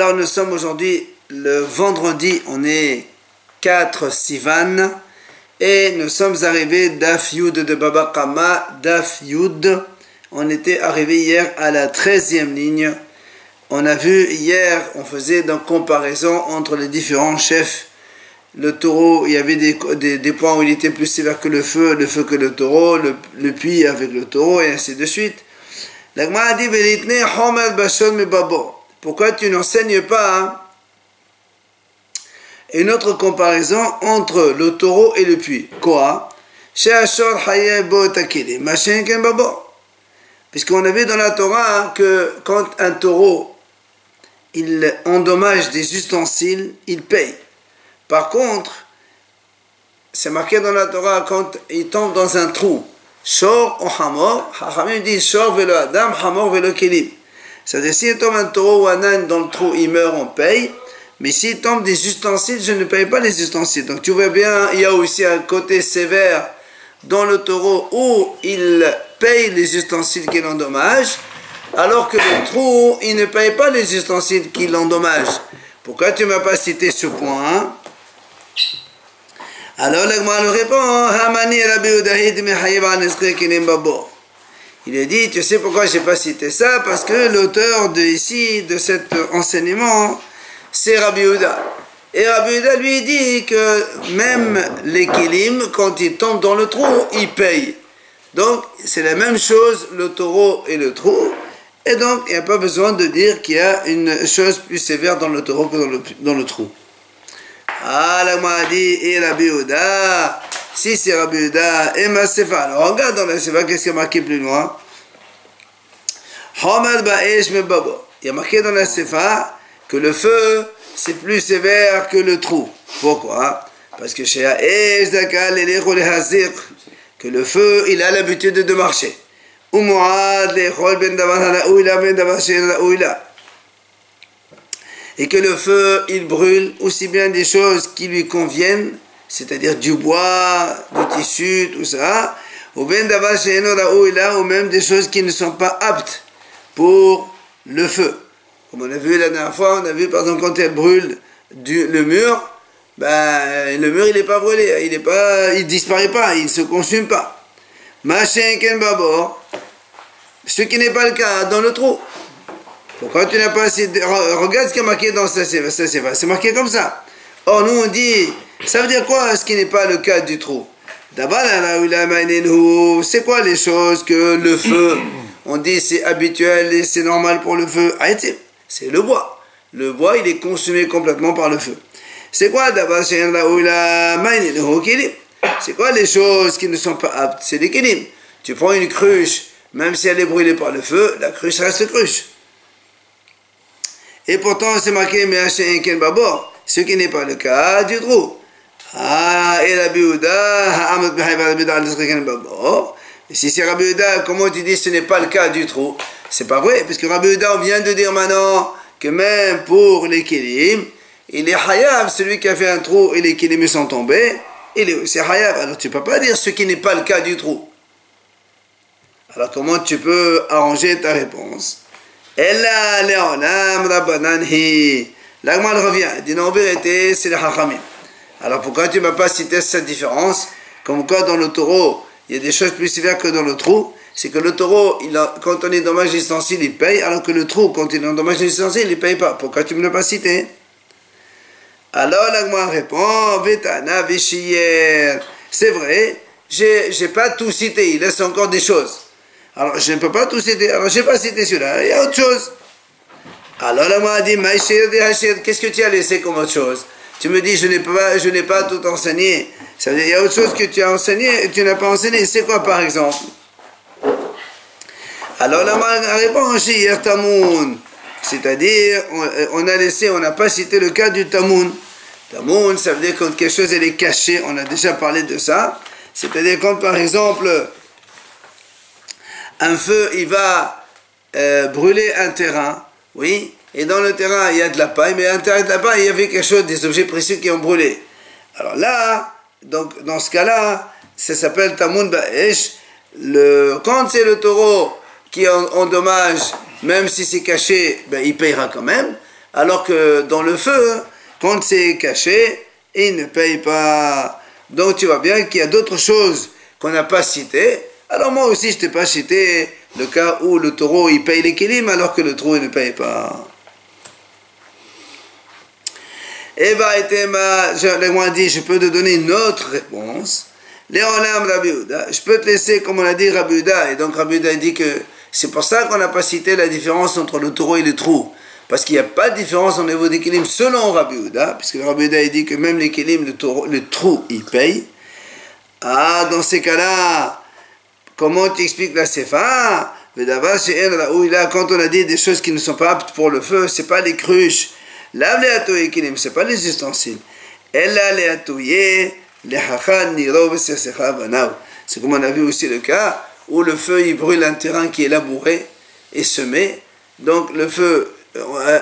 Alors nous sommes aujourd'hui le vendredi, on est 4 Sivan et nous sommes arrivés Daf Yud de Baba Kama, Daf Yud. On était arrivé hier à la 13e ligne. On a vu hier, on faisait une comparaison entre les différents chefs. Le taureau, il y avait des points où il était plus sévère que le feu que le taureau, le puits avec le taureau et ainsi de suite. La Gemara a dit pourquoi tu n'enseignes pas une autre comparaison entre le taureau et le puits? Quoi? Puisqu'on a vu dans la Torah que quand un taureau il endommage des ustensiles, il paye. Par contre, c'est marqué dans la Torah quand il tombe dans un trou, Shor ou Hamor, Hachamim dit Shor velo Adam, Hamor velo Kelim. C'est-à-dire, s'il tombe un taureau ou un âne dans le trou, il meurt, on paye. Mais s'il tombe des ustensiles, je ne paye pas les ustensiles. Donc tu vois bien, il y a aussi un côté sévère dans le taureau où il paye les ustensiles qu'il endommage, alors que le trou, il ne paye pas les ustensiles qu'il endommage. Pourquoi tu ne m'as pas cité ce point? Alors l'Agma le répond, il a dit, tu sais pourquoi je n'ai pas cité ça? Parce que l'auteur de cet enseignement, c'est Rabbi Yehuda. Et Rabbi Yehuda lui dit que même les kilim, quand ils tombent dans le trou, ils payent. Donc c'est la même chose, le taureau et le trou. Et donc il n'y a pas besoin de dire qu'il y a une chose plus sévère dans le taureau que dans le trou. Ah, la m'a dit, et Rabbi Yehuda, si c'est Rabbi Yehuda, et ma sefa. Alors regarde dans la sefa, qu'est-ce qu'il y a marqué plus loin? Hamel ba'esh me babo. Il y a marqué dans la sefa que le feu, c'est plus sévère que le trou. Pourquoi? Parce que chez Ha'esh Zakal et l'Echol et Hazir, que le feu, il a l'habitude de marcher. Umu'ad l'Echol ben davar ha'la'ouila ben davar she'en la'ouila. Et que le feu, il brûle aussi bien des choses qui lui conviennent, c'est-à-dire du bois, du tissu, tout ça, ou bien davar she'en la'ouila, ou même des choses qui ne sont pas aptes pour le feu. Comme on a vu la dernière fois, on a vu par exemple quand elle brûle le mur, le mur il n'est pas brûlé, il disparaît pas, il ne se consume pas. Machin ken babor, ce qui n'est pas le cas dans le trou. Pourquoi tu n'as pas assez regarde ce qui est marqué dans ça, c'est marqué comme ça. Or nous on dit, ça veut dire quoi ce qui n'est pas le cas du trou? D'abord, c'est quoi les choses que le feu, on dit c'est habituel et c'est normal pour le feu? C'est le bois. Le bois, il est consumé complètement par le feu. C'est quoi d'abord? C'est quoi les choses qui ne sont pas aptes? C'est des kilim. Tu prends une cruche, même si elle est brûlée par le feu, la cruche reste cruche. Et pourtant, c'est marqué ce qui n'est pas le cas du trou. Ah, et Rabbi Yehuda, et si c'est Rabbi Yehuda, comment tu dis ce n'est pas le cas du trou? C'est pas vrai, parce que Rabbi Yehuda, on vient de dire maintenant que même pour les kilim, il est hayav, celui qui a fait un trou et les kilim sont tombés, il est aussi hayav. Alors tu ne peux pas dire ce qui n'est pas le cas du trou. Alors comment tu peux arranger ta réponse? Ella le'olam rabbananhi. L'Agma revient, il dit non, en vérité, c'est le hachamim. Alors pourquoi tu ne m'as pas cité cette différence? Comme quoi dans le taureau, il y a des choses plus sévères que dans le trou. C'est que le taureau, quand on endommage l'ustensile, il paye, alors que le trou, quand il endommage l'ustensile, il ne paye pas. Pourquoi tu ne me l'as pas cité? Alors l'Agma répond, Vetana Veshiyer. C'est vrai, j'ai pas tout cité, il laisse encore des choses. Alors je ne peux pas tout citer, alors je n'ai pas cité celui-là, il y a autre chose. Alors l'Agma a dit, qu'est-ce que tu as laissé comme autre chose? Tu me dis, je n'ai pas tout enseigné. Ça veut dire, il y a autre chose que tu as enseigné et tu n'as pas enseigné. C'est quoi par exemple? Alors la réponse est Tamoun, c'est-à-dire on n'a pas cité le cas du Tamoun. Tamoun, ça veut dire quand quelque chose elle est cachée, on a déjà parlé de ça. C'est-à-dire quand par exemple un feu il va brûler un terrain, oui, et dans le terrain il y a de la paille, mais à l'intérieur de la paille il y avait quelque chose, des objets précieux qui ont brûlé. Alors là, donc dans ce cas-là, ça s'appelle Tamoun Ba'esh. Quand c'est le taureau qui endommage, même si c'est caché, il payera quand même. Alors que dans le feu, quand c'est caché, il ne paye pas. Donc tu vois bien qu'il y a d'autres choses qu'on n'a pas citées. Alors moi aussi je t'ai pas cité le cas où le taureau il paye les kélim alors que le trou il ne paye pas. Et bah, le dit, je peux te donner une autre réponse. Léolam Rabbi Yehuda, je peux te laisser comme on a dit Rabbi Yehuda. Et donc Rabbi Yehuda dit que c'est pour ça qu'on n'a pas cité la différence entre le taureau et le trou. Parce qu'il n'y a pas de différence au niveau des kélim selon Rabbi Yehuda. Puisque Rabbi Yehuda dit que même les kélim, le trou, il paye. Ah, dans ces cas-là, comment tu expliques la sefa? Quand on a dit des choses qui ne sont pas aptes pour le feu, c'est pas les cruches. C'est pas les ustensiles. C'est comme on a vu aussi le cas où le feu il brûle un terrain qui est labouré et semé. Donc le feu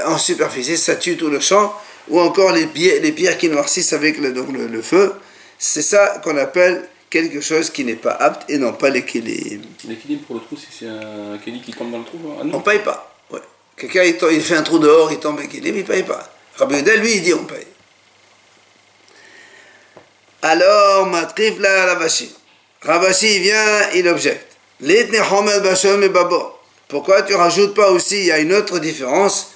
en superficie ça tue tout le champ, ou encore les pierres qui noircissent avec le feu. C'est ça qu'on appelle quelque chose qui n'est pas apte et non pas les kélim. Les kélim pour le trou, si c'est un kélim qui tombe dans le trou, ah non. On paye pas. Ouais. Quelqu'un il fait un trou dehors, il tombe avec kélim, il paye pas. Rabbi Yehuda, lui, il dit on paye. Alors, Matrif la Ravashi. Ravashi, il vient, il objecte. Pourquoi tu rajoutes pas aussi, il y a une autre différence,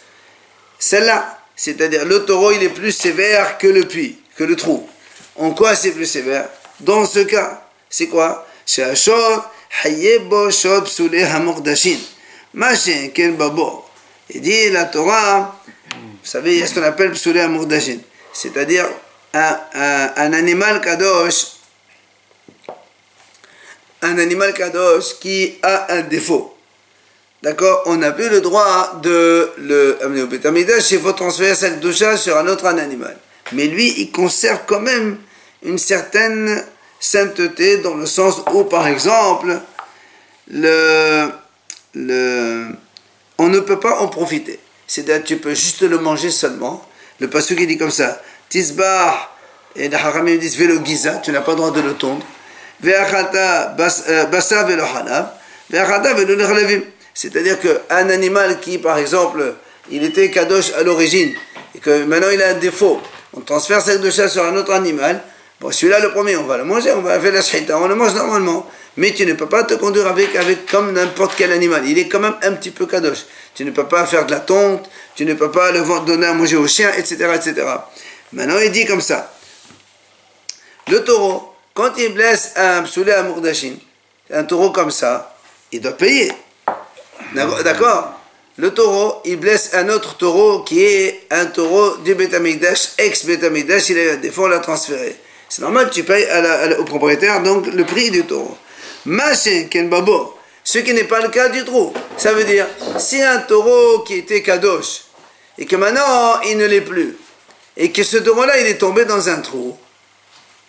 celle-là. C'est-à-dire, le taureau, il est plus sévère que le puits, que le trou. En quoi c'est plus sévère? Dans ce cas, c'est quoi? Il dit, la Torah, vous savez, il y a ce qu'on appelle psoulé amurdashin, c'est-à-dire un animal kadosh qui a un défaut. D'accord? On n'a plus le droit de le amener au Beit Hamikdash, il faut transférer cette doucha sur un autre animal. Mais lui, il conserve quand même une certaine sainteté dans le sens où, par exemple, on ne peut pas en profiter. C'est-à-dire tu peux juste le manger seulement. Le pasuk il dit comme ça, Tisbah, et les haramim disent velo giza, tu n'as pas le droit de le tondre. Ve'achata basa velo halav, ve'achata velo lechalevim. C'est-à-dire qu'un animal qui, par exemple, il était kadosh à l'origine, et que maintenant il a un défaut, on transfère cette doucha sur un autre animal, bon celui-là le premier on va le manger, on va faire la shhita, on le mange normalement. Mais tu ne peux pas te conduire avec comme n'importe quel animal. Il est quand même un petit peu kadosh. Tu ne peux pas faire de la tonte, tu ne peux pas le donner à manger aux chiens, etc., etc. Maintenant, il dit comme ça. Le taureau, quand il blesse un psoulé à Mourdachin, un taureau comme ça, il doit payer. D'accord? Le taureau, il blesse un autre taureau qui est un taureau du Beit Hamikdash, ex-Beit Hamikdash, il a des fois on l'a transféré. C'est normal, tu payes au propriétaire donc le prix du taureau. Machin ken babo, ce qui n'est pas le cas du trou. Ça veut dire, si un taureau qui était kadosh, et que maintenant il ne l'est plus, et que ce taureau-là il est tombé dans un trou,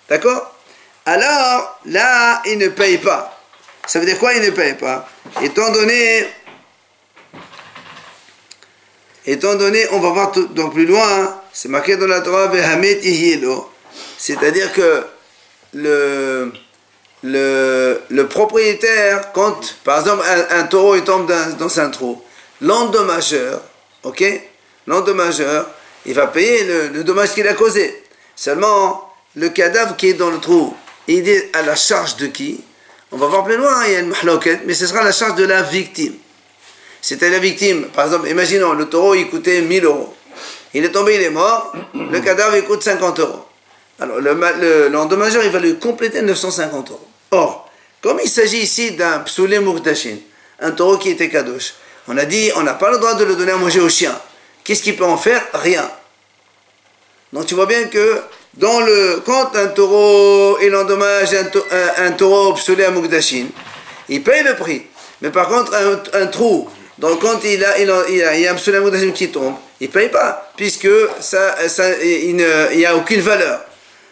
d'accord? Alors, là, il ne paye pas. Ça veut dire quoi, il ne paye pas? Étant donné, on va voir donc plus loin, c'est marqué dans la Torah, Vehamet Ihielo, c'est-à-dire que le propriétaire, quand par exemple un taureau il tombe dans un trou, l'endommageur, ok, l'endommageur, il va payer le dommage qu'il a causé. Seulement, le cadavre qui est dans le trou, il est à la charge de qui? On va voir plus loin, il y a une mahloket, mais ce sera la charge de la victime. C'était la victime, par exemple, imaginons, le taureau il coûtait 1000 €. Il est tombé, il est mort, le cadavre il coûte 50 €. Alors l'endommageur il va lui compléter 950 €. Or, comme il s'agit ici d'un psoulé mourdachin, un taureau qui était kadosh, on a dit on n'a pas le droit de le donner à manger au chien. Qu'est-ce qu'il peut en faire? Rien. Donc tu vois bien que quand un taureau il endommage un taureau psoulé à mourdachin, il paye le prix. Mais par contre un trou, donc quand il y a un psoulé à mourdachin qui tombe, il ne paye pas, puisque il n'y a aucune valeur.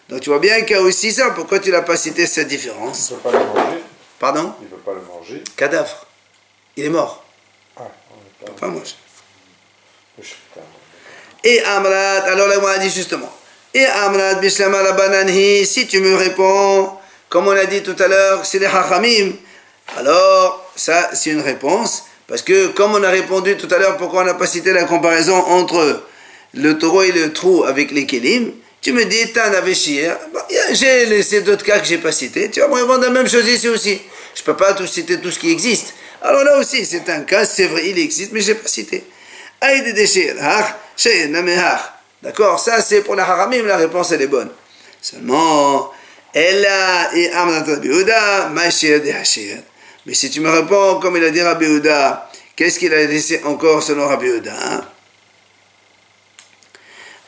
Donc tu vois bien qu'il y a aussi ça. Pourquoi tu n'as pas cité cette différence? Il ne peut pas le manger. Pardon? Il ne peut pas le manger. Cadavre. Il est mort. Ah, il ne peut pas manger. Le Et Amrat, alors là on a dit justement. Et Amrat Bishlama Rabananhi, si tu me réponds, comme on a dit tout à l'heure, c'est les Hachamim, alors ça c'est une réponse. Parce que comme on a répondu tout à l'heure, pourquoi on n'a pas cité la comparaison entre le taureau et le trou avec les kélim, tu me dis, t'as un aveshir, j'ai laissé d'autres cas que j'ai pas cités, tu vas me répondre la même chose ici aussi. Je peux pas tout citer tout ce qui existe. Alors là aussi, c'est un cas, c'est vrai, il existe, mais je l'ai pas cité. Aïd déchir, d'accord, ça c'est pour la haramim, la réponse elle est bonne. Seulement, Ella et Amnat Rabbi Yehuda, Mashir de Hashir. Mais si tu me réponds comme il a dit Rabbi Yehuda, qu'est-ce qu'il a laissé encore selon Rabbi Yehuda, hein?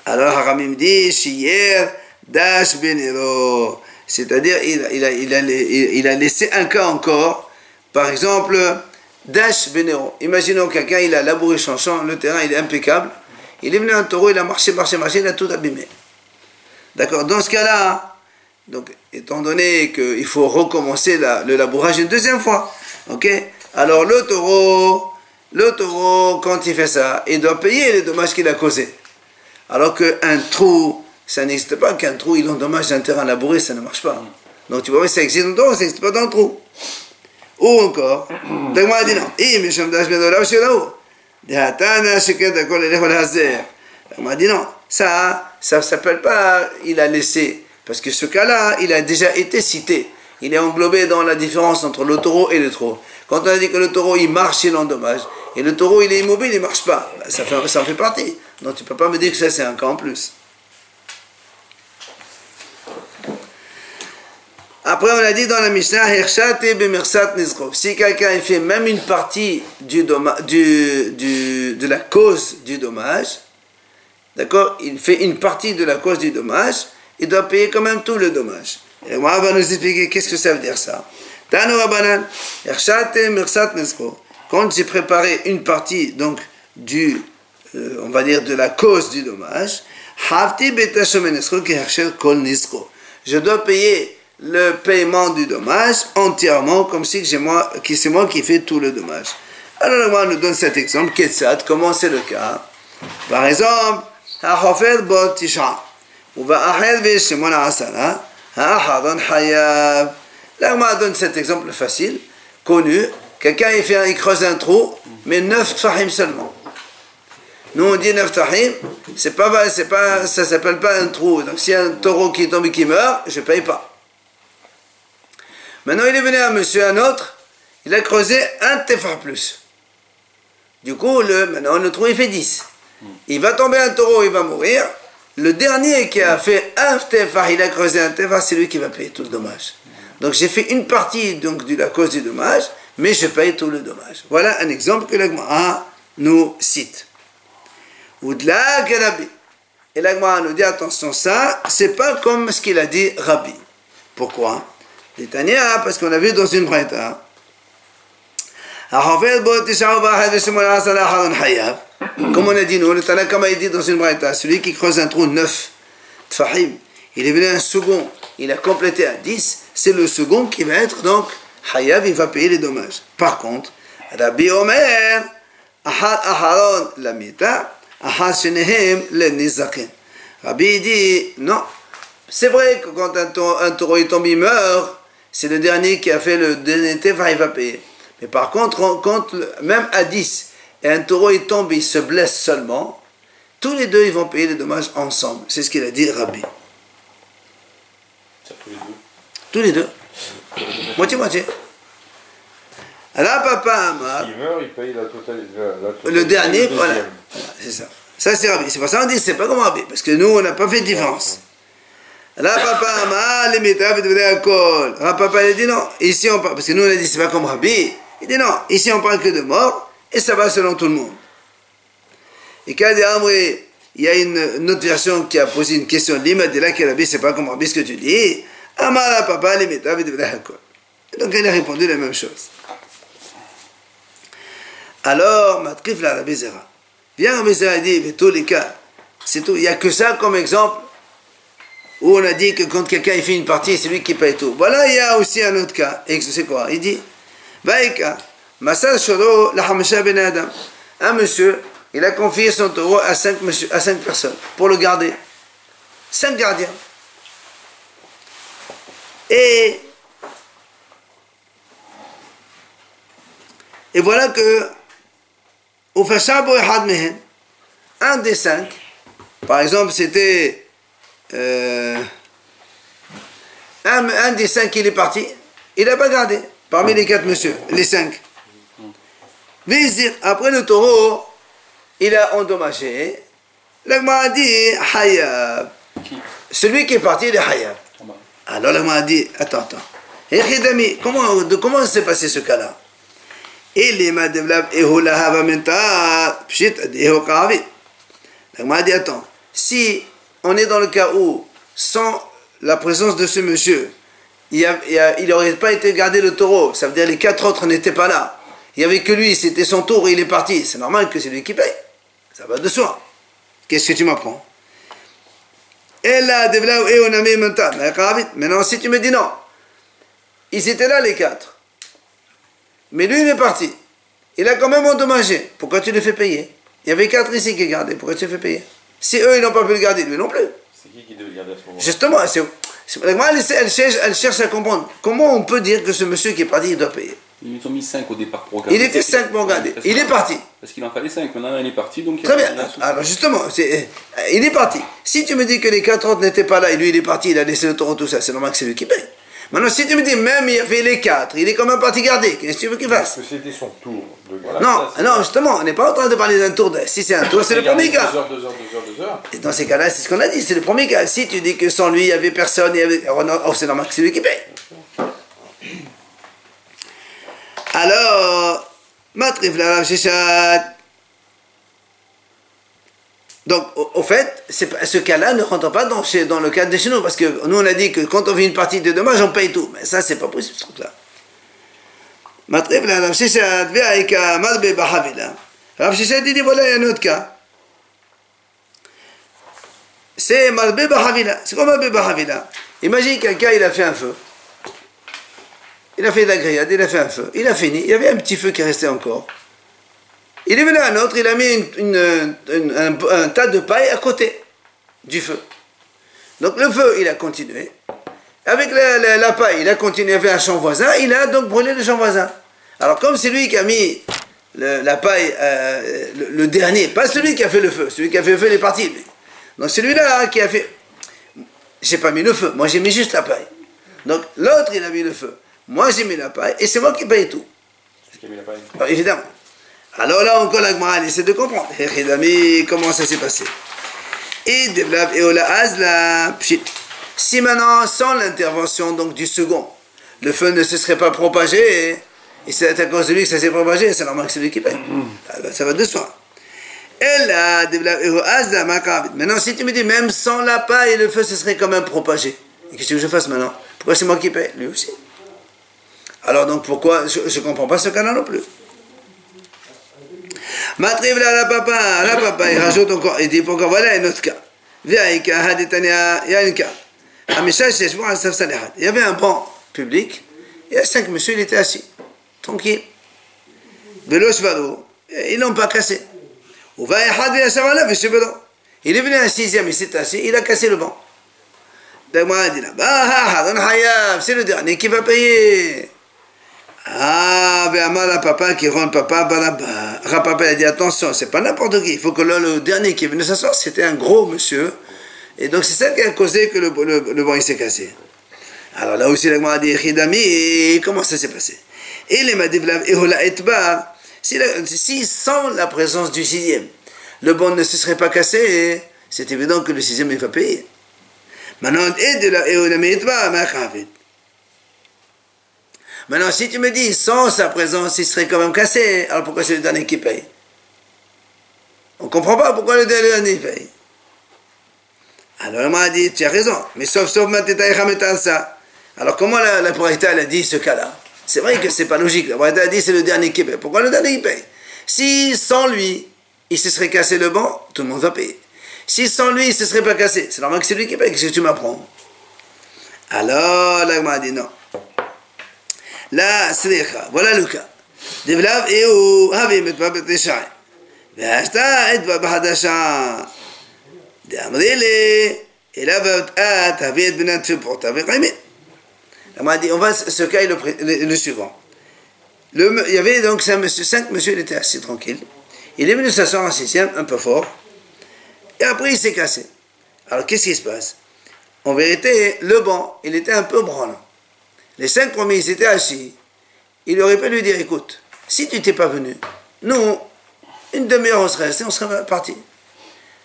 Alors Haramim dit Shiyer Dash Benero, c'est-à-dire il a laissé un cas encore, par exemple Dash Benero. Imaginons quelqu'un, il a labouré son champ, le terrain il est impeccable, il est venu un taureau, il a marché, il a tout abîmé. D'accord, dans ce cas-là, donc étant donné qu'il faut recommencer le labourage une deuxième fois, ok, alors le taureau, quand il fait ça, il doit payer les dommages qu'il a causés. Alors qu'un trou, ça n'existe pas qu'un trou, il endommage un terrain labouré, ça ne marche pas. Donc tu vois, ça existe dans le trou, ça n'existe pas dans le trou. Ou encore, Dagmar dit non, Dagmar dit non, ça ne s'appelle pas, il a laissé, parce que ce cas-là, il a déjà été cité. Il est englobé dans la différence entre le taureau et le trou. Quand on a dit que le taureau, il marche, il endommage, et le taureau, il est immobile, il ne marche pas, ça en fait partie. Donc tu ne peux pas me dire que ça c'est un cas en plus. Après on a dit dans la Mishnah, si quelqu'un fait même une partie de la cause du dommage, d'accord, il fait une partie de la cause du dommage, il doit payer quand même tout le dommage. Et moi, on va nous expliquer qu'est-ce que ça veut dire ça. Quand j'ai préparé une partie donc on va dire de la cause du dommage, je dois payer le paiement du dommage entièrement, comme si c'est moi qui fais tout le dommage. Alors on nous donne cet exemple, comment c'est le cas. Par exemple, là on donne cet exemple facile, connu. Quelqu'un il creuse un trou, mais 9 tfahim seulement. Nous on dit 9 tfahim, ça s'appelle pas un trou. Donc si un taureau qui tombe et qui meurt, je ne paye pas. Maintenant il est venu un autre, il a creusé un tefah plus. Du coup, maintenant le trou il fait 10. Il va tomber un taureau, il va mourir. Le dernier qui a fait un tefah, il a creusé un tefah, c'est lui qui va payer tout le dommage. Donc j'ai fait une partie donc, de la cause du dommage, mais je paye tout le dommage. Voilà un exemple que l'Agmara nous cite. Oudla Rabbi. Et l'Agmara nous dit attention, ça, c'est pas comme ce qu'il a dit Rabbi. Pourquoi? L'Itania, parce qu'on a vu dans une braïta. Comme on a dit nous, le Tanakama a dit dans une braïta, celui qui creuse un trou 9 tfahim, il est venu un second, il a complété à 10, c'est le second qui va être donc Hayav, il va payer les dommages. Par contre, Rabbi Omer, Aharon Lamita, Ahar Shenehem le Nizaken. Rabbi dit, non, c'est vrai que quand un taureau est tombé, il meurt, c'est le dernier qui a fait le dernier tefa, il va payer. Mais par contre, quand même à 10, et un taureau il tombe, il se blesse seulement, tous les deux ils vont payer les dommages ensemble. C'est ce qu'il a dit Rabbi. Tous les deux. Moitié-moitié. Alors papa Amar. Il meurt, il paye la totalité. Le dernier, voilà. C'est ça. Ça c'est Rabbi. C'est pour ça qu'on dit c'est pas comme Rabbi. Parce que nous on n'a pas fait de différence. Alors papa Amar, les métaphes de l'école. Alors papa il a dit non. Ici on parle. Parce que nous on a dit c'est pas comme Rabbi. Il dit non. Ici on parle que de mort. Et ça va selon tout le monde. Et quand il y a une autre version qui a posé une question. L'imad de là que Rabbi c'est pas comme Rabbi ce que tu dis. Amar papa les métaphes de l'école. Donc il a répondu la même chose. Alors, Matrif la Rabbi Zera. Viens Rabbi Zera dit, mais tous les cas, c'est tout. Il n'y a que ça comme exemple où on a dit que quand quelqu'un fait une partie, c'est lui qui paye tout. Voilà, il y a aussi un autre cas. Et c'est quoi? Il dit, Vaïka, Masal Shoro la Hamisha Ben Adam. Un monsieur, il a confié son taureau à 5 personnes pour le garder. 5 gardiens. Et voilà que un des 5, Par exemple, c'était un des 5 qui est parti, il n'a pas gardé, parmi les 4 monsieur, les 5. Vizir, après le taureau, il a endommagé. L'agma a dit, Hayab. Celui qui est parti, il est Hayab. Alors l'agma a dit, attends. Comment s'est passé ce cas-là? L'agma a dit, attends, si on est dans le cas où, sans la présence de ce monsieur, il n'aurait pas été gardé le taureau, ça veut dire les 4 autres n'étaient pas là. Il n'y avait que lui, c'était son tour et il est parti. C'est normal que c'est lui qui paye. Ça va de soi. Qu'est-ce que tu m'apprends? Maintenant, si tu me dis non, ils étaient là les 4. Mais lui, il est parti. Il a quand même endommagé. Pourquoi tu le fais payer? Il y avait 4 ici qui gardaient. Pourquoi tu le fais payer? Si eux, ils n'ont pas pu le garder, lui non plus. C'est qui devait le garder à ce moment-là? Justement, elle cherche à comprendre. Comment on peut dire que ce monsieur qui est parti, il doit payer? Ils ont mis 5 au départ pour garder. Il était 5 pour garder. Il est parti. Parce qu'il en fallait 5. Maintenant, il est parti. Donc Très bien. Alors justement, il est parti. Si tu me dis que les 4 autres n'étaient pas là et lui il est parti, il a laissé le taureau, tout ça, c'est normal que c'est lui qui paye. Maintenant, si tu me dis même il a fait les 4, il est quand même parti garder, qu'est-ce que tu veux qu'il fasse? Parce que c'était son tour. Non, justement, on n'est pas en train de parler d'un tour. Si c'est un tour, c'est le premier cas. 2 heures. Et dans ces cas-là, c'est ce qu'on a dit, c'est le premier cas. Si tu dis que sans lui, il n'y avait personne, c'est normal que c'est lui qui paye. Alors, Matrif la Rav Sheshet. Donc, au fait, ce cas-là ne rentre pas dans le cadre de chez nous, parce que nous, on a dit que quand on fait une partie de dommage, on paye tout. Mais ça, c'est pas possible, ce truc-là. Matrif la Rav Sheshet, ve'aika marbe bahavila. Rav Sheshet dit, voilà, il y a un autre cas. C'est marbe bahavila. C'est quoi marbe bahavila? Imagine quelqu'un, il a fait un feu. Il a fait de la grillade, il a fait un feu, il a fini, il y avait un petit feu qui restait encore. Il est venu un autre, il a mis un tas de paille à côté du feu. Donc le feu, il a continué. Avec la paille, il a continué, il y avait un champ voisin, il a donc brûlé le champ voisin. Alors comme c'est lui qui a mis la paille, le dernier, pas celui qui a fait le feu, celui qui a fait le feu, il est parti. Lui. Donc celui-là qui a fait... J'ai pas mis le feu, moi j'ai mis juste la paille. Donc l'autre, il a mis le feu. Moi j'ai mis la paille et c'est moi qui paye tout. C'est qui a mis la paille? Alors, évidemment. Alors là encore la Gemara essaie de comprendre. Comment ça s'est passé? Et si maintenant, sans l'intervention donc du second, le feu ne se serait pas propagé, et c'est à cause de lui que ça s'est propagé, c'est normal que c'est lui qui paye. Ça va de soi. Maintenant, si tu me dis, même sans la paille, le feu se serait quand même propagé. Et qu'est-ce que je fasse maintenant? Pourquoi c'est moi qui paye? Lui aussi. Alors donc pourquoi je ne comprends pas ce cas-là non plus. Matriv la papa, il rajoute encore, il dit pourquoi voilà un autre cas. Il y a un cas. Il y avait un banc public, il y a 5 messieurs, il était assis, tranquille. Ils n'ont pas cassé. Il est venu un 6e, il s'est assis, il a cassé le banc. C'est le dernier qui va payer. Ah, ben papa qui rend papa, papa a dit attention, c'est pas n'importe qui, il faut que le dernier qui est venu s'asseoir, c'était un gros monsieur, et donc c'est ça qui a causé que le banc il s'est cassé. Alors là aussi, l'agma a dit Khidami, comment ça s'est passé? Et les madivlav et hola etbar, si sans la présence du 6e, le banc ne se serait pas cassé, c'est évident que le 6e il va payer. Maintenant, maintenant, si tu me dis, sans sa présence, il serait quand même cassé, alors pourquoi c'est le dernier qui paye? On ne comprend pas pourquoi le dernier paye. Alors, elle m'a dit, tu as raison, mais sauf ça. Alors, comment la Braïta, elle a dit ce cas-là? C'est vrai que c'est pas logique. La Braïta a dit, c'est le dernier qui paye. Pourquoi le dernier qui paye? Si, sans lui, il se serait cassé le banc, tout le monde va payer. Si sans lui, il ne se serait pas cassé, c'est normal que c'est lui qui paye, qu'est-ce que tu m'apprends? Alors, là, m'a dit non. Là, c'est voilà le cas. Devlav et où havim et babet shai. V'ashta et babahadasha. D'amrile et là va t'avait benat pour t'avait qaimé. Là, m'a dit on va ce cas est le suivant. Il y avait donc 5 monsieur, il était assis tranquille. Il est venu s'asseoir en 6e, un peu fort. Et après il s'est cassé. Alors qu'est-ce qui se passe? En vérité, le banc, il était un peu branlant. Les 5 premiers, ils étaient assis. Il aurait pu lui dire, écoute, si tu n'étais pas venu, nous, une demi-heure, on serait resté, on serait parti.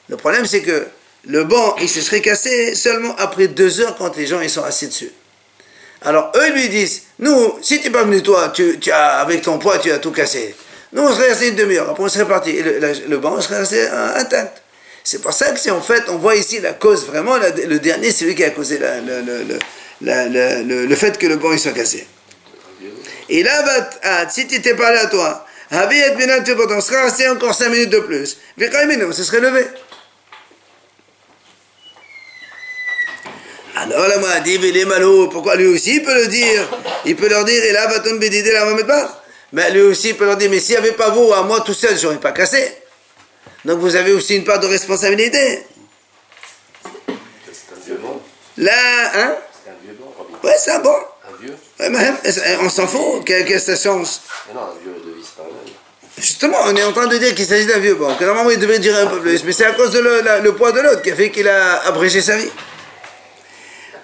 Le problème, c'est que le banc, il se serait cassé seulement après 2 heures quand les gens ils sont assis dessus. Alors, eux, ils lui disent, nous, si tu n'es pas venu, toi, avec ton poids, tu as tout cassé. Nous, on serait resté une demi-heure, après on serait parti. Et le banc, on serait resté intact. C'est pour ça que c'est en fait, on voit ici la cause, vraiment, le dernier, c'est lui qui a causé le fait que le banc, il soit cassé. Et là, si tu t'es parlé à toi, on serait resté encore 5 minutes de plus. On se serait levé. Alors là, moi, dit, il est malou. Pourquoi lui aussi, il peut le dire? Il peut leur dire, et là, va-t-on bédider la Mohamed Bar? Mais lui aussi, il peut leur dire, mais s'il n'y avait pas vous, à moi tout seul, je n'aurais pas cassé. Donc vous avez aussi une part de responsabilité. C'est un vieux bon. Là, hein? C'est un vieux bon, Rabbi. Ouais, c'est un bon. Un vieux? Ouais, mais on s'en fout, qu'est-ce que ça change? Mais non, un vieux de vie, c'est pas mal. Justement, on est en train de dire qu'il s'agit d'un vieux bon, que normalement il devait dire un peu plus, mais c'est à cause de le poids de l'autre qui a fait qu'il a abrégé sa vie.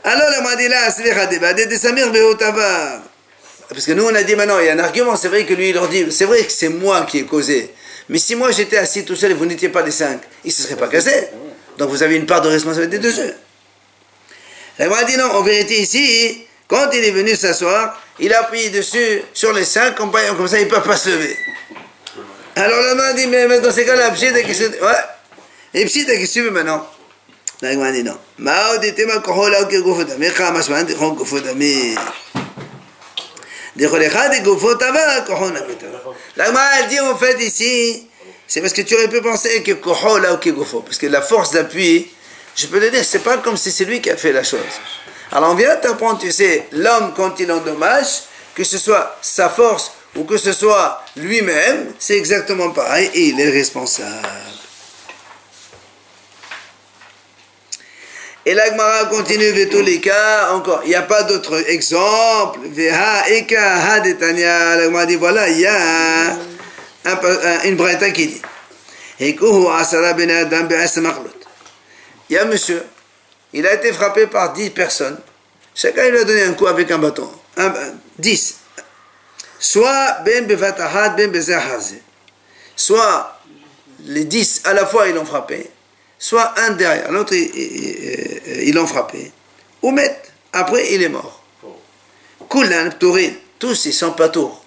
Alors la Madila, c'est des Samir Beotava. Parce que nous on a dit maintenant, il y a un argument, c'est vrai que lui il leur dit, c'est vrai que c'est moi qui ai causé. Mais si moi j'étais assis tout seul et vous n'étiez pas les 5, il ne se serait pas cassé. Donc vous avez une part de responsabilité dessus. La Gemara dit non, en vérité ici, quand il est venu s'asseoir, il a appuyé dessus sur les 5, comme ça il ne peut pas se lever. Alors la Gemara dit, mais dans ces cas-là, Pshita, qu'est-ce que... Ouais. Et Pshita, qu'est-ce que tu veux maintenant? La Gemara dit non. La Gemara dit en fait ici, c'est parce que tu aurais pu penser que parce que la force d'appui, je peux te dire, c'est pas comme si c'est lui qui a fait la chose. Alors on vient t'apprendre, tu sais, l'homme quand il endommage, que ce soit sa force ou que ce soit lui-même, c'est exactement pareil et il est responsable. Et la Gemara continue avec tous les cas, encore, il n'y a pas d'autre exemple. La Gemara dit, voilà, il y a une braïta qui dit, il y a un monsieur, il a été frappé par 10 personnes, chacun lui a donné un coup avec un bâton, 10. Soit soit les 10 à la fois ils l'ont frappé, soit un derrière, l'autre ils l'ont frappé. Ou met, après il est mort. Kulan, Ptourin, tous ils sont patours.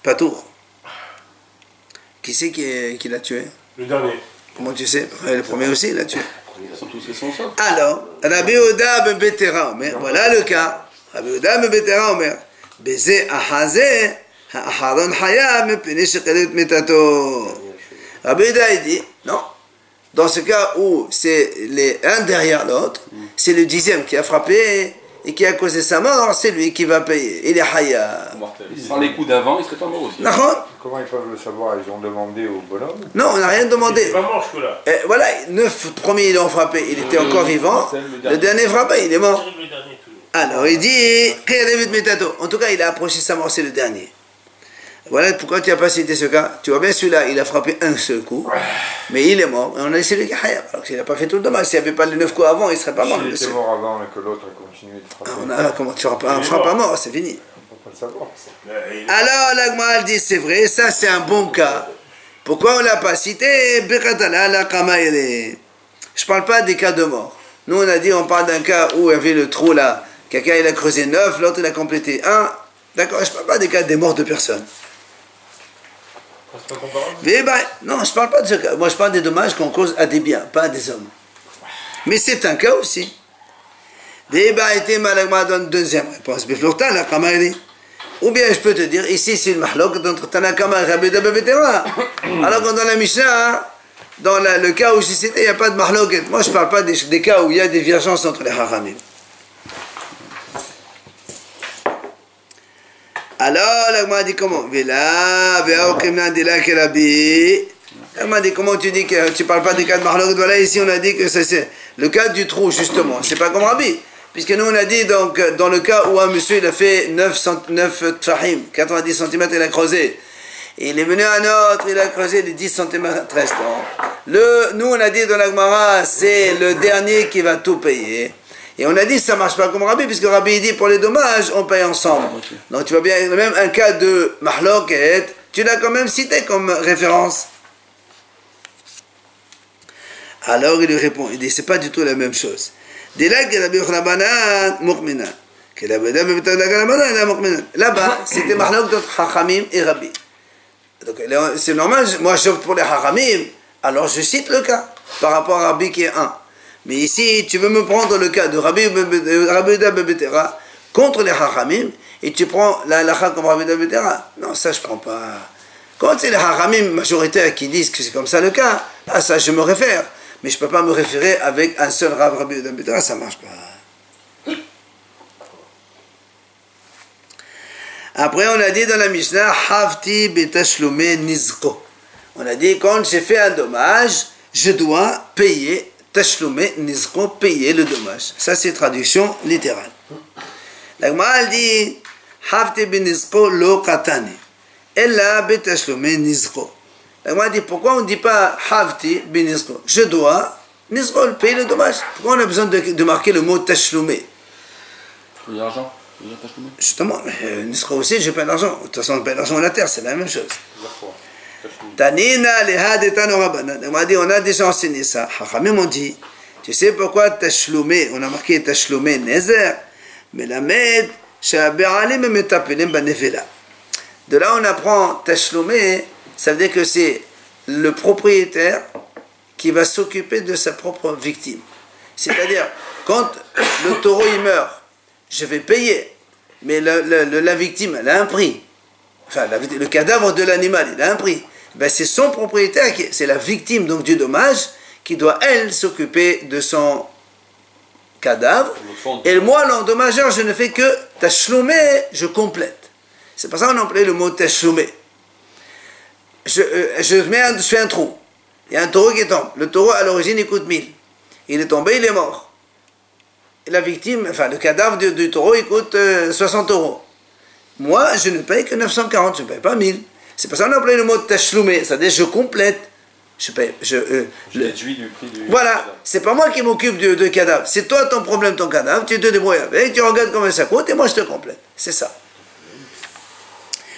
Patours. Qui c'est qui l'a tué? Le dernier. Comment tu sais? Le premier aussi il l'a tué. Ils sont tous responsables. Alors, Rabbi Oda ben Betera Omer, voilà le cas. Rabbi Oda ben Betera Omer, Beze Ahazé, Aharon Haya, Mepene Shekalet Metato. Rabbi Oda il dit, non. Dans ce cas où c'est un derrière l'autre, c'est le 10e qui a frappé et qui a causé sa mort, c'est lui qui va payer. Il est Haya. Sans les coups d'avant, il serait pas mort aussi. Comment ils peuvent le savoir? Ils ont demandé au bonhomme? Non, on n'a rien demandé. Il est pas mort jusque-là. Voilà, 9 premiers ils l'ont frappé, il était encore vivant. Le dernier frappé, il est mort. Alors il dit, en tout cas il a approché sa mort, c'est le dernier. Voilà pourquoi tu n'as pas cité ce cas. Tu vois bien celui-là, il a frappé un seul coup, mais il est mort. Et on a laissé lui qui est alors qu'il n'a pas fait tout le dommage. S'il n'y avait pas les 9 coups avant, il ne serait pas mort. S'il était mort avant et que l'autre a continué de frapper. Comment tu frappes un frappe à mort, c'est fini. On peut pas le savoir. Alors la Gemara dit, c'est vrai, ça c'est un bon cas. Pourquoi on ne l'a pas cité? Je ne parle pas des cas de mort. Nous on a dit, on parle d'un cas où il y avait le trou là. Quelqu'un il a creusé 9, l'autre il a complété 1. D'accord, je ne parle pas des cas des morts de personnes. Non, je ne parle pas de ce cas. Moi, je parle des dommages qu'on cause à des biens, pas à des hommes. Mais c'est un cas aussi. Donne deuxième réponse. Ou bien je peux te dire, ici c'est une mahlok entre Tanakama et Rabbi Oda ben Betera. Alors que dans la Mishnah, dans le cas où j'ai cité, il n'y a pas de mahlok. Moi, je ne parle pas des cas où il y a des divergences entre les haramim. Alors, la Gemara dit comment? La Gemara dit comment tu dis que tu ne parles pas des cas de Mahlok? Voilà, ici on a dit que c'est le cas du trou, justement. C'est pas comme Rabbi. Puisque nous on a dit donc, dans le cas où un monsieur il a fait 9 tfahim, 90 cm il a creusé. Et il est venu un autre, il a creusé les 10 cm restants. Nous, on a dit dans la Gemara, c'est le dernier qui va tout payer. Et on a dit, ça ne marche pas comme Rabbi, puisque Rabbi dit, pour les dommages, on paye ensemble. Donc tu vois bien, même un cas de mahloket, tu l'as quand même cité comme référence. Alors il lui répond, il dit, c'est pas du tout la même chose. Là-bas, c'était mahlok de Chachamim et Rabbi. Donc c'est normal, moi j'opte pour les Chachamim, alors je cite le cas, par rapport à Rabbi qui est un. Mais ici, tu veux me prendre le cas de Rabbi Bebetera contre les Chachamim, et tu prends la halakha comme Rabbi Bebetera. Non, ça je prends pas. Quand c'est les Chachamim majoritaires qui disent que c'est comme ça le cas, à ça je me réfère. Mais je ne peux pas me référer avec un seul Rabbi Bebetera, ça ne marche pas. Après, on a dit dans la Mishnah, Havti betashlume nizko. On a dit, quand j'ai fait un dommage, je dois payer, tashlume nizko, payer le dommage. Ça, c'est traduction littérale. La Gemara dit, Havti benizko lo katane. Ella betashlume nizko. La Gemara dit, pourquoi on ne dit pas Havti benizko? Je dois, nizko, payer le dommage. Pourquoi on a besoin de marquer le mot tashlume? Il y a l'argent. Justement, Nisra aussi, je paye l'argent. De toute façon, on paye l'argent à la terre, c'est la même chose. Tanina lehad et tanorabanan. On m'a dit, on a déjà enseigné ça. Chachamim ont dit, tu sais pourquoi tashloumé, on a marqué tashloumé nezer, mais la med, she'abe'alim metapelim banefela. De là, on apprend tashloumé, ça veut dire que c'est le propriétaire qui va s'occuper de sa propre victime. C'est-à-dire, quand le taureau il meurt, je vais payer, mais la victime, elle a un prix. Enfin, le cadavre de l'animal, il a un prix. Ben, c'est son propriétaire, c'est la victime donc du dommage, qui doit, elle, s'occuper de son cadavre. Et moi, l'endommageur, je ne fais que tashloumé, je complète. C'est pour ça qu'on emploie le mot tashloumé. Je fais un trou. Il y a un taureau qui tombe. Le taureau, à l'origine, il coûte 1000. Il est tombé, il est mort. Et la victime, enfin le cadavre du taureau, il coûte 60 €. Moi, je ne paye que 940, je ne paye pas 1000. C'est pour ça qu'on a appelé le mot tashloumé, c'est-à-dire je complète. Je paye. Je déduis du prix du voilà, cadavre. c'est pas moi qui m'occupe de cadavre. C'est toi ton problème, ton cadavre, tu te débrouilles avec, tu regardes combien ça coûte et moi je te complète. C'est ça.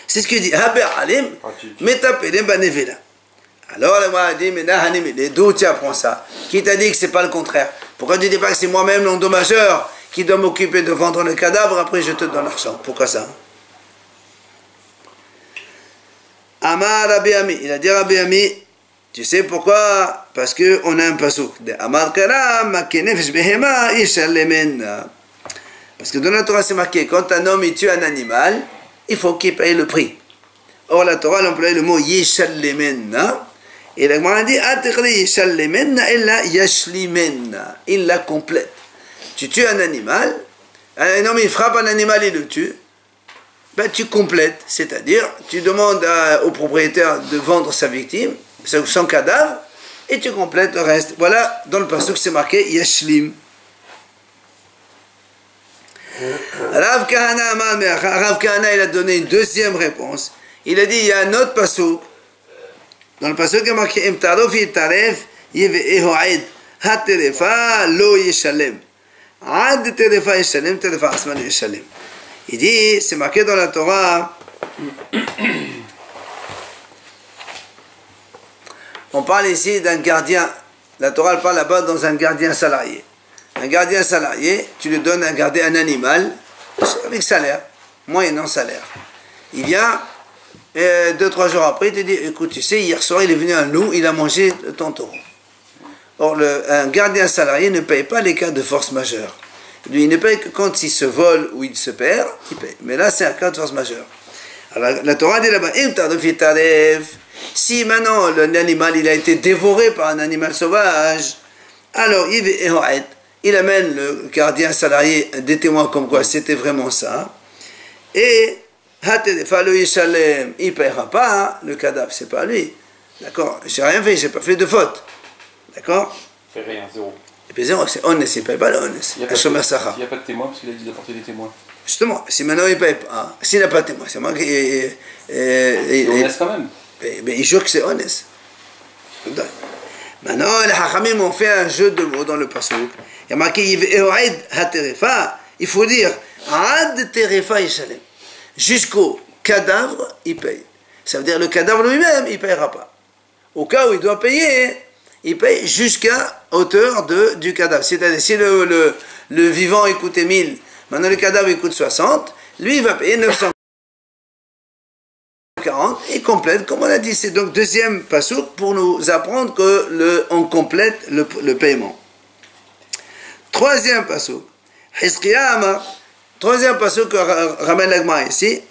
C'est ce qu'il dit. Haber alim, metapelim banevela. Alors, le a dit, mais d'où tu apprends ça? Qui t'a dit que c'est pas le contraire? Pourquoi tu dis pas que c'est moi-même l'endommageur qui doit m'occuper de vendre le cadavre, après je te donne l'argent? Pourquoi ça? Amar Rabbi Ami, il a dit Rabbi Ami, tu sais pourquoi? Parce qu'on a un pasouk. Amar Karam, makenefesh behema, ishalemen. Parce que dans la Torah c'est marqué, quand un homme il tue un animal, il faut qu'il paye le prix. Or la Torah elle emploie le mot yishalemen. Et la Gemara dit, il la complète. Tu tues un animal, un homme il frappe un animal et le tue, ben tu complètes, c'est-à-dire tu demandes au propriétaire de vendre sa victime, son cadavre, et tu complètes le reste. Voilà, dans le pasuk c'est marqué Yashlim. Rav Kahana il a donné une deuxième réponse. Il a dit, il y a un autre pasuk. Dans le passage qui est marqué Im taruf yitaref yeve'ehu aid ha-terefa lo yishalem ad terefa yishalem terefa asman yishalem. Il dit, c'est marqué dans la Torah, on parle ici d'un gardien, la Torah elle parle là-bas dans un gardien salarié. Un gardien salarié, tu lui donnes à garder un animal avec salaire, moyennant salaire. Il vient, et 2-3 jours après, il te dit, écoute, tu sais, hier soir, il est venu à nous, il a mangé ton taureau. Or, un gardien salarié ne paye pas les cas de force majeure. Lui, il ne paye que quand il se vole ou il se perd, il paye. Mais là, c'est un cas de force majeure. Alors, la Torah dit là-bas, si maintenant l'animal il a été dévoré par un animal sauvage, alors il amène le gardien salarié des témoins comme quoi c'était vraiment ça, et il ne paiera pas le cadavre, c'est pas lui. D'accord? J'ai rien fait, j'ai pas fait de faute. D'accord? Fait rien, zéro. Et puis zéro, c'est honnête, il ne paye pas le honnête. Il n'y a pas de témoin parce qu'il a dit d'apporter des témoins. Justement, si maintenant il ne paye pas, s'il n'a pas de témoin, c'est moi qui. Il honnête quand même. Mais il jure que c'est honnête. Maintenant, les Hachamim ont fait un jeu de mots dans le pasuk. Il y a marqué Yive'oed ha-terefa. Il faut dire Ad terefa yishalem. Jusqu'au cadavre, il paye. Ça veut dire le cadavre lui-même, il ne payera pas. Au cas où il doit payer, il paye jusqu'à hauteur du cadavre. C'est-à-dire, si le vivant il coûtait 1000, maintenant le cadavre il coûte 60, lui il va payer 940 et complète, comme on a dit. C'est donc deuxième pasuk pour nous apprendre qu'on complète le paiement. Troisième pasuk, troisième pasuk que ramène l'agma ici,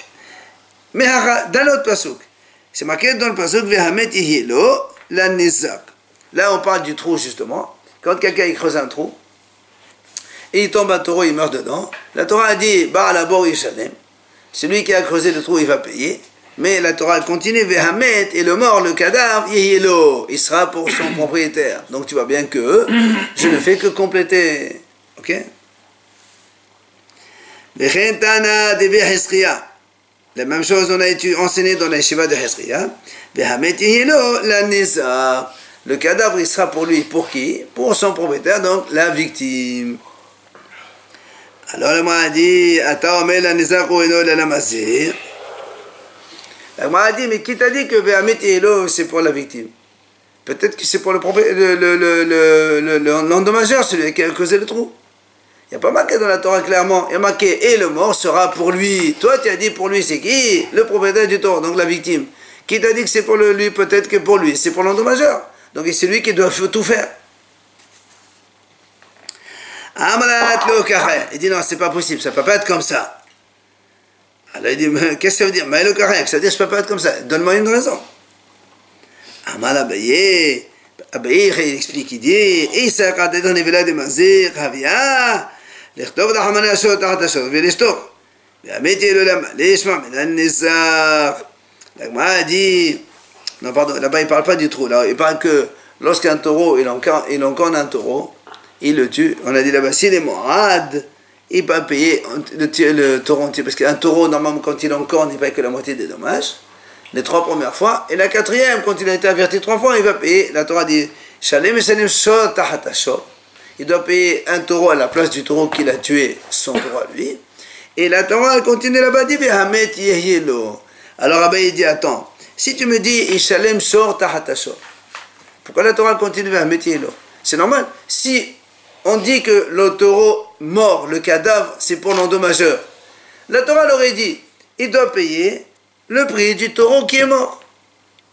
mais dans l'autre pasuk, c'est marqué dans le pasuk Vehamet ihilo la nizak. Là on parle du trou justement. Quand quelqu'un creuse un trou et il tombe un taureau, il meurt dedans. La Torah a dit Ba'al abor yishalem. Celui qui a creusé le trou, il va payer. Mais la Torah continue Vehamet, et le mort, le cadavre, ihilo, il sera pour son propriétaire. Donc tu vois bien que je ne fais que compléter. Ok? Vechentana de Hezkia. La même chose, on a enseigné dans la Shiva de Hezkia. Vehamet ihilo la nizar. Le cadavre, il sera pour lui. Pour qui? Pour son propriétaire, donc la victime. Alors le m'a dit, Ata omer la nizar ou eno la mazir. Le m'a dit, mais qui t'a dit que Vehamet ihilo, c'est pour la victime? Peut-être que c'est pour l'endommageur, celui qui a causé le trou. Il n'y a pas marqué dans la Torah clairement. Il y a marqué, et le mort sera pour lui. Toi, tu as dit pour lui, c'est qui? Le propriétaire du taureau, donc la victime. Qui t'a dit que c'est pour lui? Peut-être que pour lui. C'est pour l'endommageur. Donc c'est lui qui doit tout faire. Il dit non, c'est pas possible, ça ne peut pas être comme ça. Alors il dit, qu'est-ce que ça veut dire? Mais le carré, ça veut dire, ça ne peut pas être comme ça. Donne-moi une raison. Amal Abaye, il explique, il dit, Isa Kadedon Evela de Mazir, Havia, l'Echtov d'Ahamana Shot, Artashot, Velishtok, Vehameti le Lama, Lishma, Medan Nizar. L'Agma a dit, non, pardon, là-bas il ne parle pas du trou, là, il parle que lorsqu'un taureau, il encorne un taureau, il le tue. On a dit là-bas, s'il est morade, il va payer le taureau entier, parce qu'un taureau, normalement, quand il encorne, il paye que la moitié des dommages, les 3 premières fois, et la 4e, quand il a été averti 3 fois, il va payer. La Torah dit, Shalem et Shalem Shot Tahat Shot. Il doit payer un taureau à la place du taureau qu'il a tué, son taureau à lui. Et la Torah continue là-bas, dit, Vehamet Yehilo. Alors Rabbi il dit, attends, si tu me dis Ishalem Shor Tahatashor, pourquoi la Torah continue à mettre Yehilo? C'est normal. Si on dit que le taureau mort, le cadavre, c'est pour l'endommageur, la Torah l'aurait dit, il doit payer le prix du taureau qui est mort.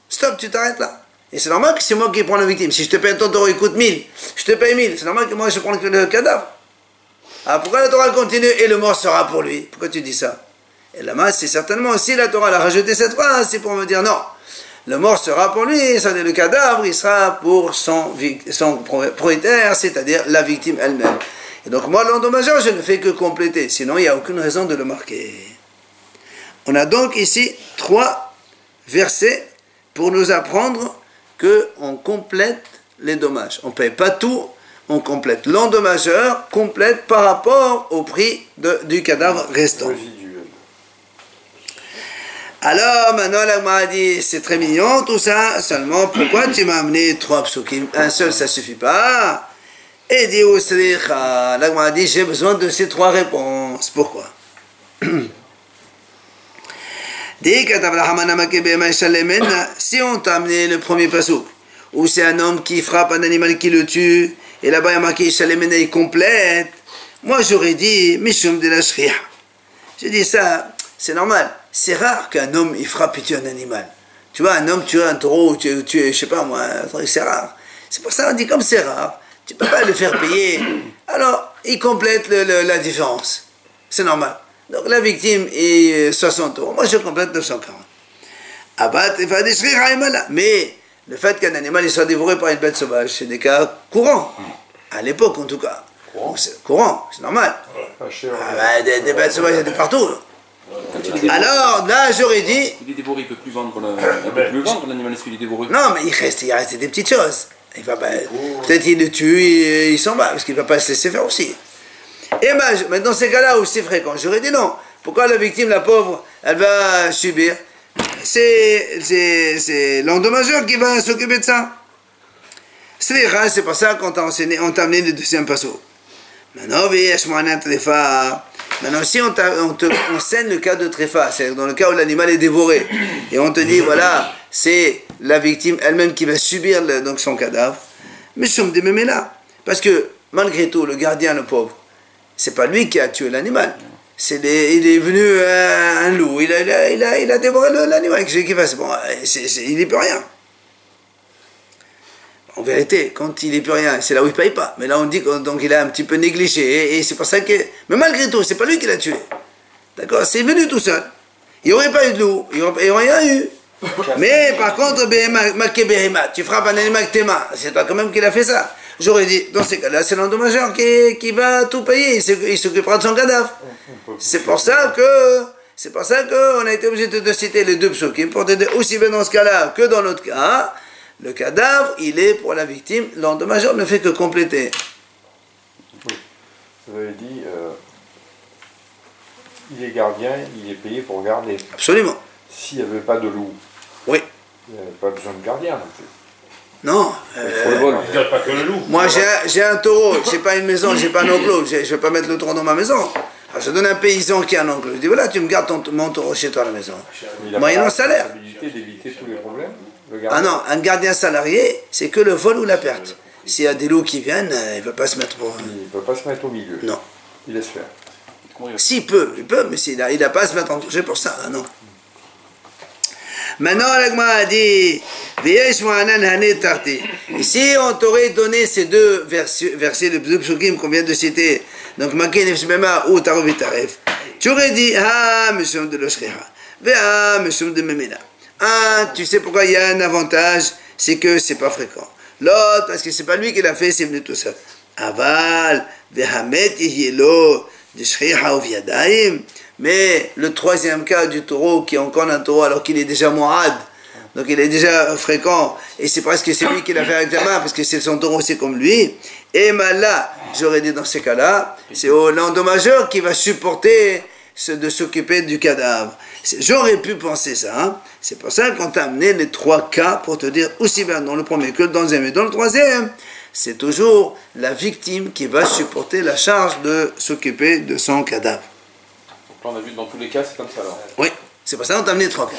Stop, tu t'arrêtes là. Et c'est normal que c'est moi qui prends la victime. Si je te paye ton taureau, il coûte 1000, je te paye 1000, c'est normal que moi je prends le cadavre. Alors pourquoi la Torah continue et le mort sera pour lui? Pourquoi tu dis ça? Et là-bas, c'est certainement, si la Torah a rajouté cette phrase, c'est pour me dire non. Le mort sera pour lui, ça veut dire le cadavre, il sera pour son propriétaire, c'est-à-dire la victime elle-même. Et donc moi, l'endommageur, je ne fais que compléter, sinon il n'y a aucune raison de le marquer. On a donc ici 3 versets pour nous apprendre qu'on complète les dommages. On ne paye pas tout, on complète. L'endommageur complète par rapport au prix du cadavre restant. Alors, maintenant, la m'a dit, c'est très mignon tout ça, seulement pourquoi tu m'as amené 3 psukim? Un seul, ça ne suffit pas. Et dit, la m'a dit, j'ai besoin de ces 3 réponses. Pourquoi? Si on t'a amené le premier pasuk, où c'est un homme qui frappe un animal qui le tue, et là-bas il y a marqué Shalemena, il complète, moi j'aurais dit, Mishum de la Shriya. J'ai dit ça, c'est normal. C'est rare qu'un homme il frappe et tue un animal. Tu vois, un homme tue un taureau, tue, je sais pas moi, c'est rare. C'est pour ça qu'on dit comme c'est rare, tu peux pas le faire payer. Alors, il complète la différence. C'est normal. Donc la victime est 60 euros. Moi je complète 940. Mais le fait qu'un animal il soit dévoré par une bête sauvage, c'est des cas courants. À l'époque en tout cas. C'est courant, c'est normal. Des bêtes sauvages, il y a de partout. Alors là j'aurais dit. Il est dévoré, il ne peut plus vendre l'animal, est-ce qu'il est dévoré? Non, mais il reste des petites choses. Peut-être il le tue, il s'en va, parce qu'il ne va pas se laisser faire aussi. Et mais dans ces cas-là où c'est fréquent, j'aurais dit non. Pourquoi la victime, la pauvre, elle va subir? C'est l'endommageur qui va s'occuper de ça. C'est pour ça qu'on t'a enseigné, on t'a amené le deuxième passo. Maintenant, si on enseigne le cas de tréfa, c'est-à-dire dans le cas où l'animal est dévoré, et on te dit, voilà, c'est la victime elle-même qui va subir donc son cadavre, mais sommes des mêmes là. Parce que, malgré tout, le gardien, le pauvre, c'est pas lui qui a tué l'animal. Il est venu un loup, il a dévoré l'animal. Qu'est-ce qu'il fait? Bon, il n'y peut rien. En vérité, quand il n'y peut rien, c'est là où il ne paye pas. Mais là, on dit qu'il a un petit peu négligé. Et c'est pour ça que... Mais malgré tout, c'est pas lui qui l'a tué. D'accord? C'est venu tout seul. Il n'y aurait pas eu de loup. Il n'y aurait rien eu. Mais par contre, tu frappes un animal avec tes mains. C'est toi quand même qui l'a fait ça. J'aurais dit, dans ces cas-là, c'est l'endommageur qui va tout payer. Il s'occupera de son cadavre. C'est pour ça qu'on a été obligé de citer les deux psukim pour te dire aussi bien dans ce cas-là que dans l'autre cas. Le cadavre, il est pour la victime. L'endommageur ne fait que compléter. Oui. Vous avez dit, il est gardien, il est payé pour garder. Absolument. S'il n'y avait pas de loup, oui, il n'y avait pas besoin de gardien non plus. Non. Pas que le loup. Moi, j'ai un taureau, j'ai pas une maison, j'ai pas un enclos, je ne vais pas mettre le taureau dans ma maison. Alors, je donne un paysan qui a un enclos. Je dis, voilà, tu me gardes mon taureau chez toi à la maison. Moyennant salaire. D'éviter tous les problèmes. Ah non, un gardien salarié, c'est que le vol ou la perte. S'il y a des loups qui viennent, il ne peut pas se mettre pour... Il ne peut pas se mettre au milieu. Non. Il laisse faire. S'il peut, il peut, mais il n'a pas à se mettre en danger pour ça, non. Maintenant, l'Agma a dit, ici, on t'aurait donné ces deux versets, le deux psukim qu'on vient de citer, donc Makin Efshmema ou Tarovitaref, tu aurais dit, ah, monsieur de l'Oshriha, ah, monsieur de Memena. Un, tu sais pourquoi il y a un avantage, c'est que c'est pas fréquent. L'autre, parce que c'est pas lui qui l'a fait, c'est venu tout seul. Aval, vehamet yelo, de shriha ou viadaim. Mais le troisième cas du taureau, qui est encore un taureau alors qu'il est déjà mu'ad, donc il est déjà fréquent, et c'est presque c'est lui qui l'a fait avec la main, parce que c'est son taureau, c'est comme lui. Et là, j'aurais dit dans ces cas-là, c'est l'endommageur qui va supporter de s'occuper du cadavre. J'aurais pu penser ça. Hein. C'est pour ça qu'on t'a amené les trois cas pour te dire aussi bien dans le premier que dans le deuxième. Et dans le troisième, c'est toujours la victime qui va supporter la charge de s'occuper de son cadavre. Donc là, on a vu dans tous les cas, c'est comme ça alors. Oui, c'est pour ça qu'on t'a amené trois cas.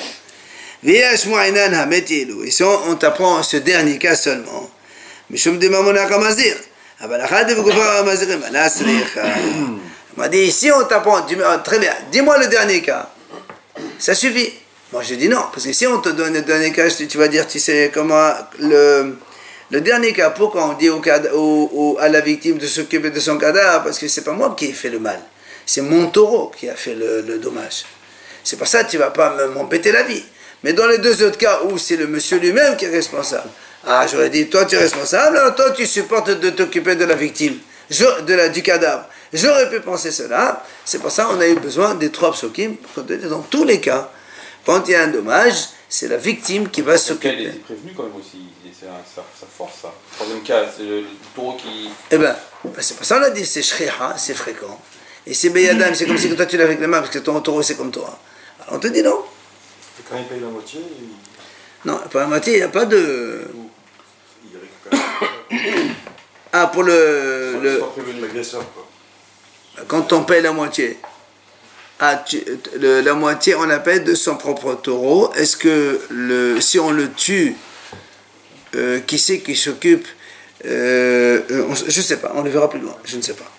Et si on t'apprend ce dernier cas seulement, on m'a dit, ici on t'apprend, très bien, dis-moi le dernier cas. Ça suffit. Moi je dis non, parce que si on te donne le dernier cas, tu vas dire, tu sais comment, le dernier cas, pourquoi on dit à la victime de s'occuper de son cadavre? Parce que c'est pas moi qui ai fait le mal, c'est mon taureau qui a fait le dommage. C'est pour ça que tu vas pas m'embêter la vie. Mais dans les deux autres cas où c'est le monsieur lui-même qui est responsable, ah j'aurais dit, toi tu es responsable, alors toi tu supportes de t'occuper de la victime, du cadavre. J'aurais pu penser cela, c'est pour ça qu'on a eu besoin des trois psukim, dans tous les cas, quand il y a un dommage, c'est la victime qui va s'occuper. Il est prévenu quand même aussi, ça force ça. Troisième cas, c'est le taureau qui... Eh bien, c'est pour ça qu'on a dit, c'est shriha, c'est fréquent. Et c'est beyadam, c'est comme si toi tu l'as avec les mains, parce que ton taureau c'est comme toi. Alors on te dit non. Et quand il paye la moitié, Non, pas la moitié, il n'y a pas de... il récupère. Ah, pour L'agresseur, quoi. Quand on paye la moitié, la moitié on la paie de son propre taureau. Est-ce que si on le tue, qui c'est qui s'occupe je ne sais pas, on le verra plus loin, je ne sais pas.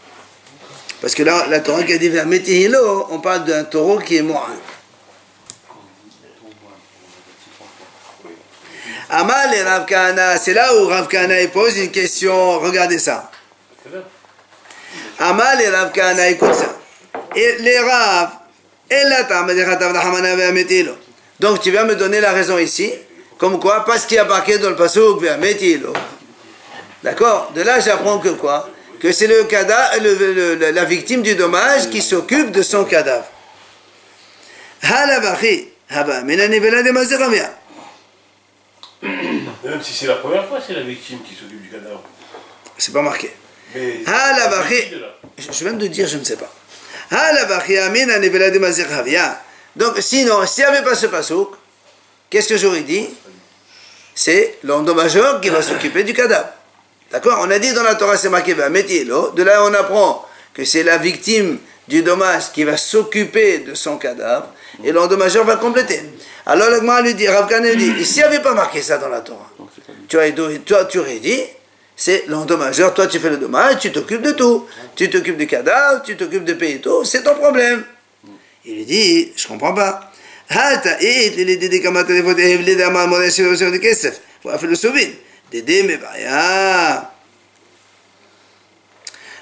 Parce que là, la Torah qui a dit on parle d'un taureau qui est mort. Amal et Rav Kahana, c'est là où Rav Kahana pose une question, regardez ça. Amal et Rav Kahana, écoute ça. Et les Rav, donc tu viens me donner la raison ici, comme quoi, parce qu'il y a marqué dans le passouk, d'accord? De là j'apprends que quoi? Que c'est le cadavre, la victime du dommage qui s'occupe de son cadavre. Même si c'est la première fois, c'est la victime qui s'occupe du cadavre. C'est pas marqué. Mais je viens de dire, je ne sais pas. Donc, sinon, s'il n'y avait pas ce passouk, qu'est-ce que j'aurais dit? C'est l'endommageur qui va s'occuper du cadavre. D'accord? On a dit dans la Torah, c'est marqué, de là on apprend que c'est la victime du dommage qui va s'occuper de son cadavre, et l'endommageur va compléter. Alors le Gemara lui dit, Rav Kana lui dit, et s'il n'y avait pas marqué ça dans la Torah, tu aurais dit, c'est l'endommageur, toi tu fais le dommage, tu t'occupes de tout. Tu t'occupes du cadavre, tu t'occupes de payer tout, c'est ton problème. Il lui dit, je comprends pas.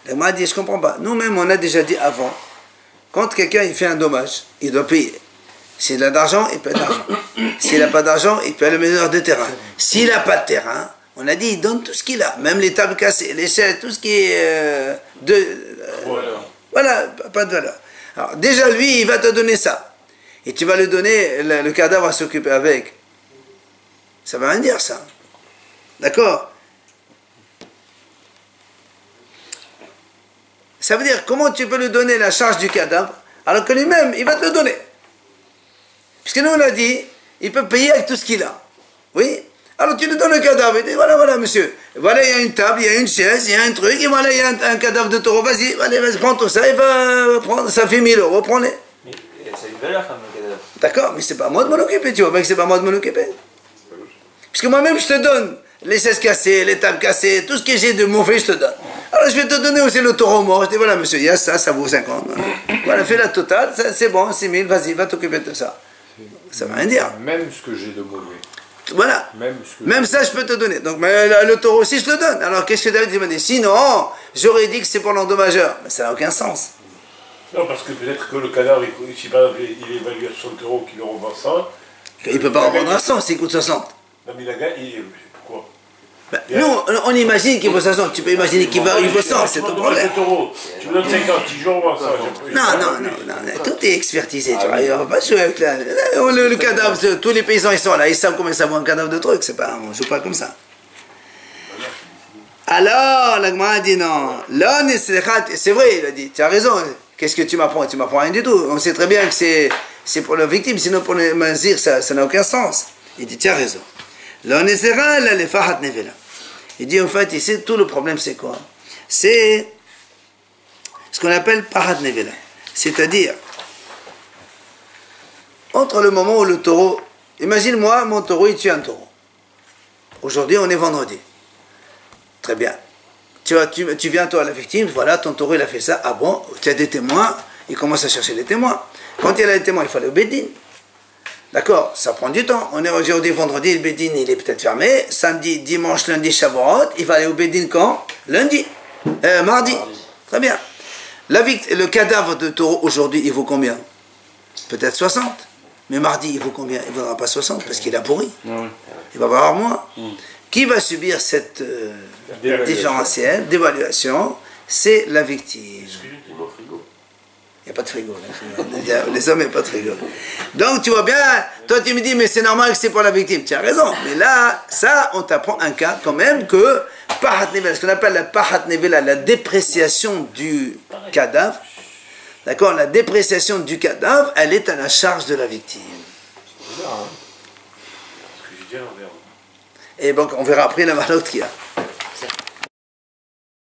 Le m'a dit, je comprends pas. Nous-mêmes, on a déjà dit avant, quand quelqu'un il fait un dommage, il doit payer. S'il a d'argent, il paie de l'argent. S'il n'a pas d'argent, il paie le meneur de terrain. S'il n'a pas de terrain, on a dit, il donne tout ce qu'il a, même les tables cassées, les chaises, tout ce qui est voilà, pas de valeur. Alors déjà lui, il va te donner ça. Et tu vas lui donner, le cadavre à s'occuper avec. Ça veut rien dire ça. D'accord? Ça veut dire, comment tu peux lui donner la charge du cadavre, alors que lui-même, il va te le donner. Puisque nous, on a dit, il peut payer avec tout ce qu'il a. Oui? Alors tu lui donnes le cadavre, il dit, voilà, monsieur, voilà, il y a une table, il y a une chaise, il y a un truc, et voilà, il y a un cadavre de taureau, vas-y, prends tout ça, il va prendre, ça fait 1000 €, prenez. Mais ça a une valeur quand même, le cadavre. D'accord, mais c'est pas à moi de m'en occuper, tu vois bien que c'est pas à moi de m'en occuper. Puisque moi-même, je te donne les chaises cassées, les tables cassées, tout ce que j'ai de mauvais, je te donne. Alors je vais te donner aussi le taureau mort, je dis, voilà, monsieur, il y a ça, ça vaut 50. Voilà, fais la totale, c'est bon, 6 000, vas-y, va t'occuper de ça. Ça veut rien dire. Même ce que j'ai de mauvais. Voilà. Même ça, je peux te donner. Donc, mais le taureau aussi, je te le donne. Alors, qu'est-ce que David m'a dit? Sinon, j'aurais dit que c'est pour l'endommageur. Mais ça n'a aucun sens. Non, parce que peut-être que le cadavre, si par exemple, il est évalué à 60 €, qu'il le revend 100. Il ne peut pas en vendre à 100 s'il coûte 60. Non, mais il a gagné. Pourquoi? Nous, on imagine qu'il vaut 60. Tu peux imaginer qu'il vaut 100, c'est ton problème. Tu me donnes 50, je revends ça. Non, tout est expertisé. Tu vois, on ne va pas jouer avec le cadavre. Tous les paysans, ils sont là. Ils savent combien ça vaut un cadavre de truc. On ne joue pas comme ça. Alors, la Gemara dit non. C'est vrai, il a dit. Tu as raison. Qu'est-ce que tu m'apprends? Tu m'apprends rien du tout. On sait très bien que c'est pour la victime. Sinon, pour le mazir, ça n'a aucun sens. Il dit, tu as raison. Il dit, en fait, ici, tout le problème, c'est quoi? C'est ce qu'on appelle parat nevela. C'est-à-dire, entre le moment où le taureau... Imagine-moi, mon taureau, il tue un taureau. Aujourd'hui, on est vendredi. Très bien. Tu viens, toi, à la victime, voilà, ton taureau, il a fait ça. Ah bon, tu as des témoins, il commence à chercher des témoins. Quand il a des témoins, il faut aller au Bédine. D'accord, ça prend du temps. On est aujourd'hui vendredi, le Bédine, il est peut-être fermé. Samedi, dimanche, lundi, Shavuot. Il va aller au Bédine quand? Lundi. Mardi. Très bien. Le cadavre de taureau, aujourd'hui, il vaut combien? Peut-être 60. Mais mardi, il vaut combien? Il ne vaudra pas 60 parce qu'il a pourri. Il va avoir moins. Qui va subir cette différentielle d'évaluation? C'est la victime. Il n'y a pas de frigo. Les hommes, il n'y a pas de frigo. Donc, tu vois bien, toi, tu me dis, mais c'est normal que c'est pour la victime. Tu as raison. Mais là, ça, on t'apprend un cas quand même que, ce qu'on appelle la pahat nevela, la dépréciation du cadavre, d'accord, la dépréciation du cadavre, elle est à la charge de la victime. Et donc, on verra après la malote qu'il y a.